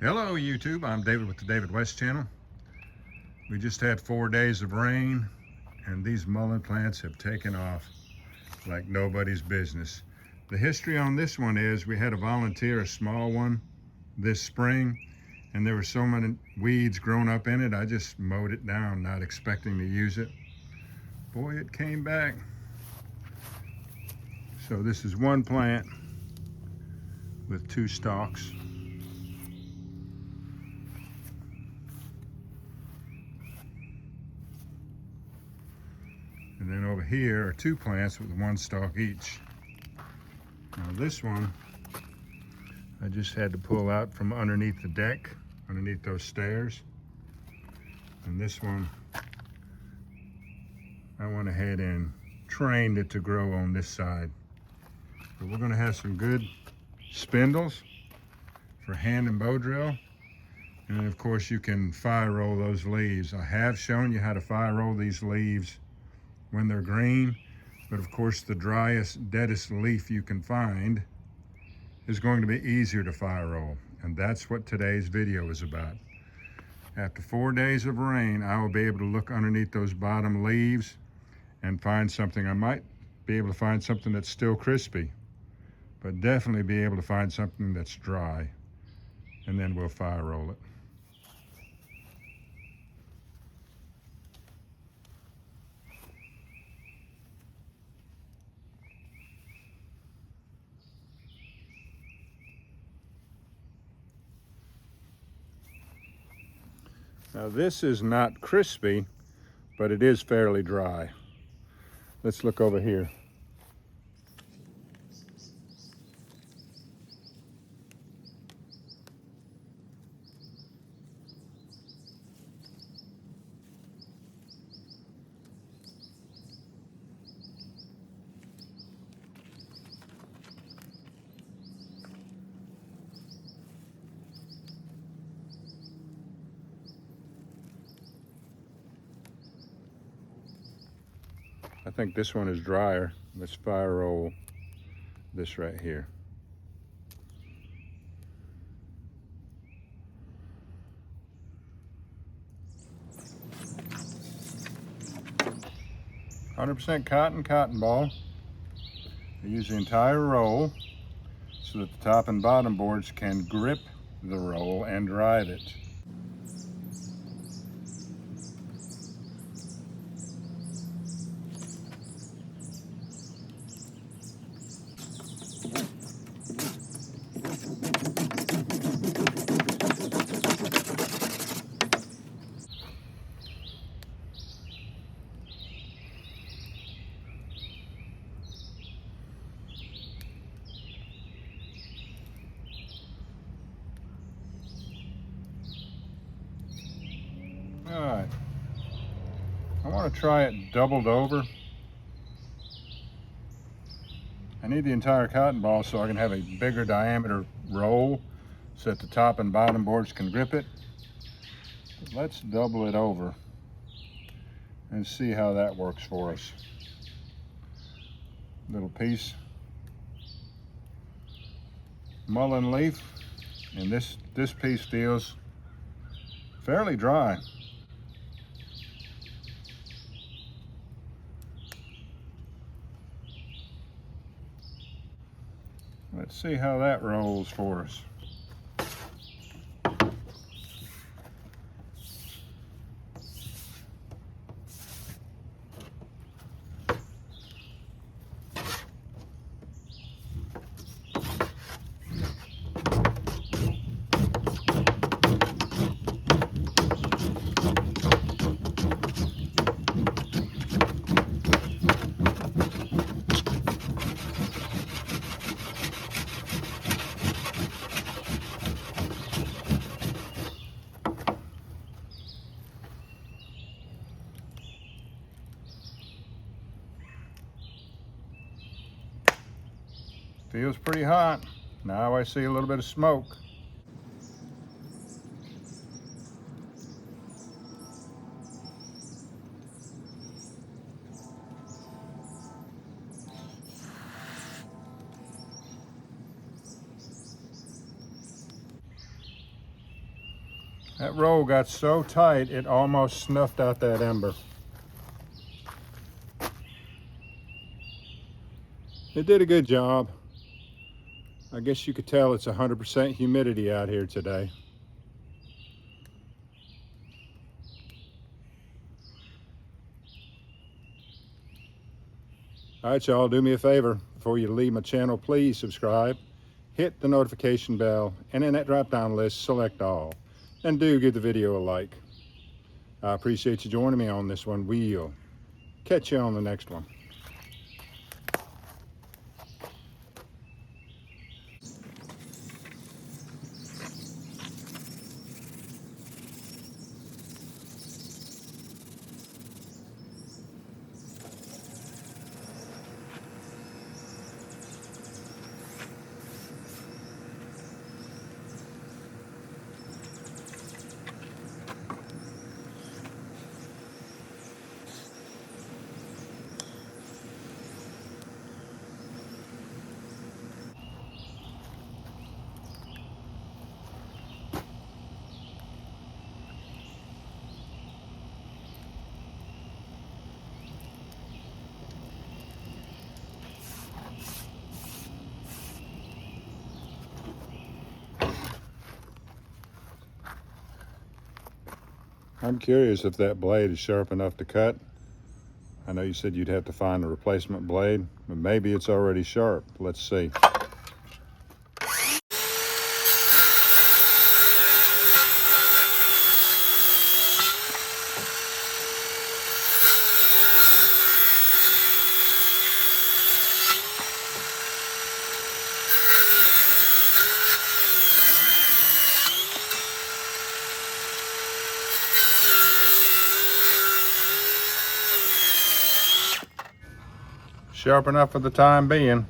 Hello YouTube, I'm David with the David West channel. We just had 4 days of rain and these mullein plants have taken off like nobody's business. The history on this one is we had a volunteer, a small one, this spring, and there were so many weeds grown up in it, I just mowed it down, not expecting to use it. Boy, it came back. So this is one plant with 2 stalks. And then over here are 2 plants with 1 stalk each. Now this one, I just had to pull out from underneath the deck, underneath those stairs. And this one, I went ahead and trained it to grow on this side. But we're gonna have some good spindles for hand and bow drill. And of course you can fire roll those leaves. I have shown you how to fire roll these leaves when they're green, but of course the driest, deadest leaf you can find is going to be easier to fire roll, and that's what today's video is about. After 4 days of rain, I will be able to look underneath those bottom leaves and find something. I might be able to find something that's still crispy, but definitely be able to find something that's dry, and then we'll fire roll it. Now this is not crispy, but it is fairly dry. Let's look over here. I think this one is drier. Let's fire roll this right here. "100% cotton ball." I use the entire roll so that the top and bottom boards can grip the roll and drive it. All right, I want to try it doubled over. I need the entire cotton ball so I can have a bigger diameter roll so that the top and bottom boards can grip it. But let's double it over and see how that works for us. Little piece, mullein leaf, and this piece feels fairly dry. Let's see how that rolls for us. Feels pretty hot. Now I see a little bit of smoke. That roll got so tight it almost snuffed out that ember. It did a good job. I guess you could tell it's 100% humidity out here today. All right, y'all, do me a favor. Before you leave my channel, please subscribe, hit the notification bell, and in that drop-down list, select all. And do give the video a like. I appreciate you joining me on this one. We'll catch you on the next one. I'm curious if that blade is sharp enough to cut. I know you said you'd have to find a replacement blade, but maybe it's already sharp. Let's see. Sharp enough for the time being.